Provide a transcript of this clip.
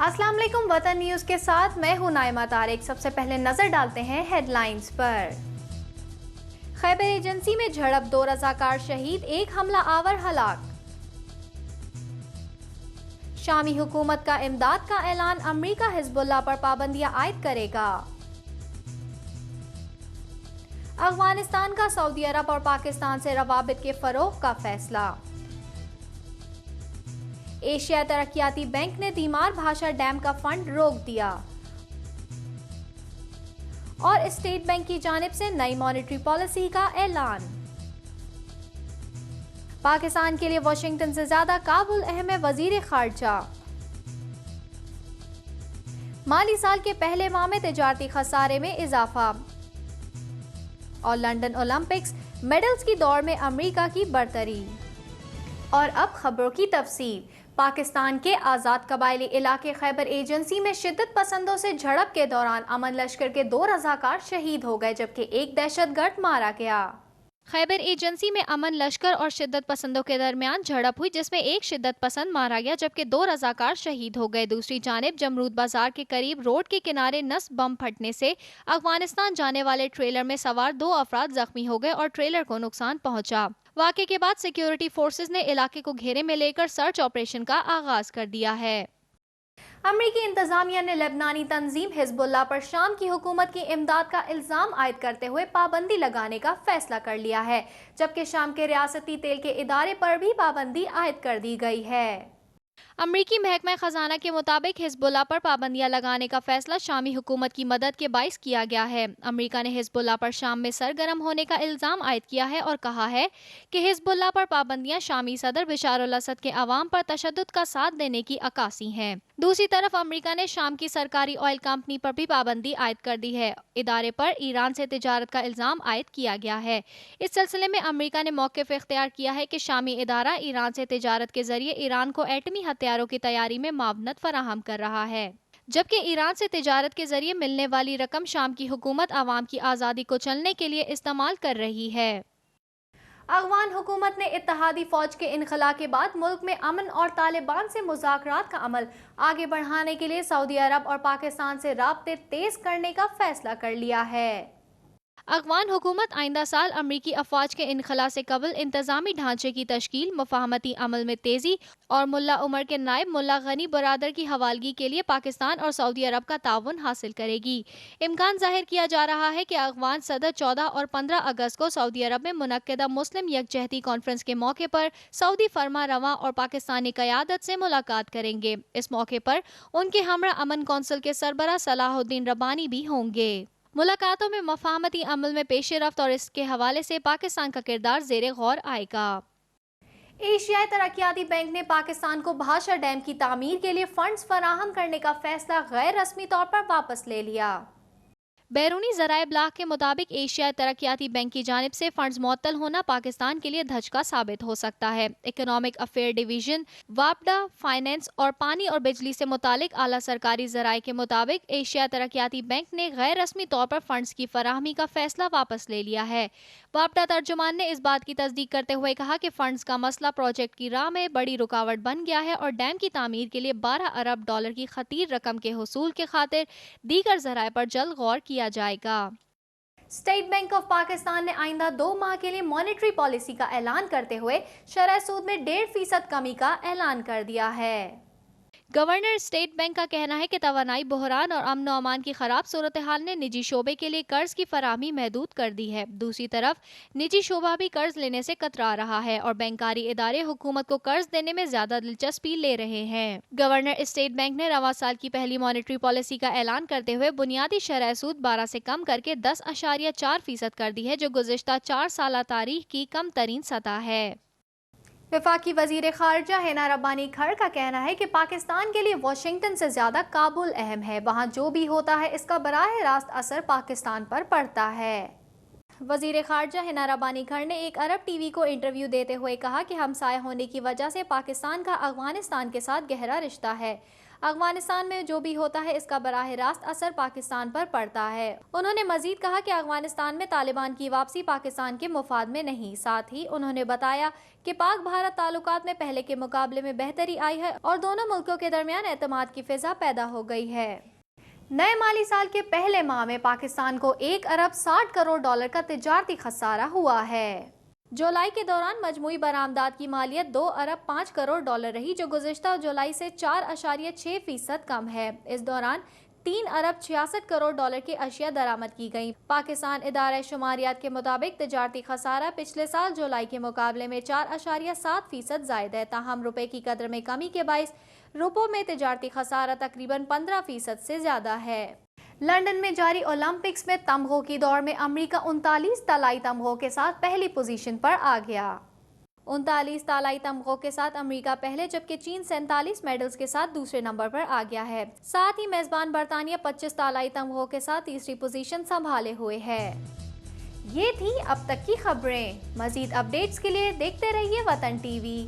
अस्सलाम वालेकुम। वतन न्यूज़ के साथ मैं हूं नाइमा तारिक। सबसे पहले नजर डालते हैं हेडलाइंस पर। खैबर एजेंसी में झड़प, 2 रज़ाकार शहीद, 1 हमला आवर हलाक। शामी हुकूमत का इमदाद का ऐलान, अमरीका हिजबुल्लाह पर पाबंदियां आयद करेगा। अफगानिस्तान का सऊदी अरब और पाकिस्तान से रवाबित के फरोग का फैसला। एशिया तरक्याती बैंक ने दीमार भाषा डैम का फंड रोक दिया। और स्टेट बैंक की जानिब से नई मॉनेटरी पॉलिसी का ऐलान। पाकिस्तान के लिए वाशिंगटन से ज्यादा काबुल अहम है, वजीर खारजा। माली साल के पहले माह में तिजारती खसारे में इजाफा। और लंदन ओलंपिक्स मेडल्स की दौड़ में अमेरिका की बरतरी। और अब खबरों की तफसील। पाकिस्तान के आज़ाद कबायली इलाके खैबर एजेंसी में शिद्दत पसंदों से झड़प के दौरान अमन लश्कर के 2 रज़ाकार शहीद हो गए, जबकि 1 दहशतगर्द मारा गया। खैबर एजेंसी में अमन लश्कर और शिद्दत पसंदों के दरमियान झड़प हुई, जिसमें 1 शिद्दत पसंद मारा गया जबकि 2 रज़ाकार शहीद हो गए। दूसरी जानिब जमरूद बाजार के करीब रोड के किनारे नस्ब बम फटने से अफगानिस्तान जाने वाले ट्रेलर में सवार 2 अफराद जख्मी हो गए और ट्रेलर को नुकसान पहुंचा। वाक़े के बाद सिक्योरिटी फोर्सेज ने इलाके को घेरे में लेकर सर्च ऑपरेशन का आगाज कर दिया है। अमरीकी इंतजामिया ने लेबनानी तंजीम हिजबुल्लाह पर शाम की हुकूमत की इमदाद का इल्जाम आयद करते हुए पाबंदी लगाने का फैसला कर लिया है, जबकि शाम के रियासती तेल के इदारे पर भी पाबंदी आयद कर दी गई है। अमरीकी महकमा खजाना के मुताबिक हिजबुल्लाह पर पाबंदियां लगाने का फैसला शामी हुकूमत की मदद के बाइस किया गया है। अमरीका ने हिजबुल्लाह पर शाम में सरगर्म होने का इल्जाम आयद किया है और कहा है कि हिजबुल्लाह पर पाबंदियां शामी सदर बशार अल असद के अवाम पर तशद्दुद का साथ देने की अक्कासी हैं। दूसरी तरफ अमरीका ने शाम की सरकारी ऑयल कंपनी पर भी पाबंदी आयद कर दी है। इदारे पर ईरान से तिजारत का इल्जाम आयद किया गया है। इस सिलसिले में अमरीका ने मौक़िफ़ इख्तियार किया है कि शामी इदारा ईरान से तिजारत के जरिए ईरान को एटमी हथियारों की तैयारी में मावनत फराहम कर रहा है, जबकि ईरान से तिजारत के जरिए मिलने वाली रकम शाम की हुकूमत आवाम की आज़ादी को चलने के लिए इस्तेमाल कर रही है। अफगान हुकूमत ने इत्तेहादी फौज के इनखला के बाद मुल्क में अमन और तालिबान से मुज़ाकरात का अमल आगे बढ़ाने के लिए सऊदी अरब और पाकिस्तान से राब्ते तेज करने का फैसला कर लिया है। अफगान हुकूमत आइंदा साल अमरीकी अफवाज के इनखला से कबल इंतजामी ढांचे की तश्कील, मुफाहमती अमल में तेजी और मुल्ला उमर के नायब मुल्ला गनी बरादर की हवालगी के लिए पाकिस्तान और सऊदी अरब का ताउन हासिल करेगी। इम्कान जाहिर किया जा रहा है कि अफगान सदर 14 और 15 अगस्त को सऊदी अरब में मुनक्किदा मुस्लिम यकजहती कॉन्फ्रेंस के मौके पर सऊदी फरमा रवा और पाकिस्तानी क़यादत से मुलाकात करेंगे। इस मौके पर उनके हमरा अमन कौंसिल के सरबराह सलाहुद्दीन रब्बानी भी होंगे। मुलाकातों में मफाहमती अमल में पेशरफ्त और इसके हवाले से पाकिस्तान का किरदार ज़ेरे गौर आएगा। एशियाई तरक्याती बैंक ने पाकिस्तान को भाषा डैम की तामीर के लिए फंड्स फराहम करने का फैसला गैर रस्मी तौर पर वापस ले लिया। बैरूनी ज़राए इब्लाग के मुताबिक एशियाई तरक्याती बैंक की जानिब से फंड्स मुअत्तल होना पाकिस्तान के लिए धचका साबित हो सकता है। इकोनॉमिक अफेयर डिवीजन, वापडा, फाइनेंस और पानी और बिजली से मुतालिक आला सरकारी ज़राए के मुताबिक एशिया तरक्याती बैंक ने गैर रस्मी तौर पर फंड्स की फराहमी का फैसला वापस ले लिया है। वापडा तर्जुमान ने इस बात की तस्दीक करते हुए कहा कि फंड्स का मसला प्रोजेक्ट की राह में बड़ी रुकावट बन गया है और डैम की तामीर के लिए 12 अरब डॉलर की खतीर रकम के हुसूल के खातिर दीगर ज़राए पर जल्द गौर किया जाएगा। स्टेट बैंक ऑफ पाकिस्तान ने आइंदा 2 माह के लिए मॉनेटरी पॉलिसी का ऐलान करते हुए शरह सूद में 1.5% कमी का ऐलान कर दिया है। गवर्नर स्टेट बैंक का कहना है कि तवानाई बहरान और अमन और अमान की खराब सूरत हाल ने निजी शोबे के लिए कर्ज की फराहमी महदूद कर दी है। दूसरी तरफ निजी शोबा भी कर्ज लेने से कतरा रहा है और बैंकारी इदारे हुकूमत को कर्ज देने में ज्यादा दिलचस्पी ले रहे हैं। गवर्नर स्टेट बैंक ने रवा साल की पहली मॉनेटरी पॉलिसी का ऐलान करते हुए बुनियादी शरह सूद 12 से कम करके 10.4% कर दी है, जो गुज़िश्ता 4 साल तारीख की कम तरीन सतह है। वफाकी वजीर खारजा हिना रब्बानी खर का कहना है कि पाकिस्तान के लिए वाशिंगटन से ज़्यादा काबुल अहम है। वहाँ जो भी होता है इसका बराह रास्त असर पाकिस्तान पर पड़ता है। वजीर खारजा हिना रब्बानी खर ने एक अरब टीवी को इंटरव्यू देते हुए कहा कि हमसाया होने की वजह से पाकिस्तान का अफगानिस्तान के साथ गहरा रिश्ता है। افغانستان میں جو بھی ہوتا ہے اس کا براہ راست اثر پاکستان پر پڑتا ہے۔ انہوں نے مزید کہا کہ افغانستان میں طالبان کی واپسی پاکستان کے مفاد میں نہیں۔ ساتھ ہی انہوں نے بتایا کہ پاک بھارت تعلقات میں پہلے کے مقابلے میں بہتری آئی ہے اور دونوں ملکوں کے درمیان اعتماد کی فضا پیدا ہو گئی ہے۔ نئے مالی سال کے پہلے ماہ میں پاکستان کو 1 ارب 60 کروڑ ڈالر کا تجارتی خسارہ ہوا ہے۔ جولائی کے دوران مجموعی برآمدات کی مالیت 2 ارب 5 کروڑ ڈالر رہی، جو گزشتہ جولائی سے 4.6% کم ہے۔ اس دوران 3 ارب 66 کروڑ ڈالر کی اشیاء درآمد کی گئیں۔ پاکستان ادارہ شماریات کے مطابق تجارتی خسارہ پچھلے سال جولائی کے مقابلے میں 4.7% زائد ہے، تاہم روپے کی قدر میں کمی کے باعث روپوں میں تجارتی خسارہ تقریباً 15% سے زیادہ ہے۔ لندن میں جاری اولمپکس میں تمغوں کی دوڑ میں امریکہ 39 طلائی تمغوں کے ساتھ پہلی پوزیشن پر آ گیا۔ 39 طلائی تمغوں کے ساتھ امریکہ پہلے، جبکہ چین 47 میڈلز کے ساتھ دوسرے نمبر پر آ گیا ہے۔ ساتھ ہی میزبان برطانیہ 25 طلائی تمغوں کے ساتھ تیسری پوزیشن سنبھالے ہوئے ہے۔ یہ تھی اب تک کی خبریں۔ مزید اپڈیٹس کے لیے دیکھتے رہیے وطن ٹی وی۔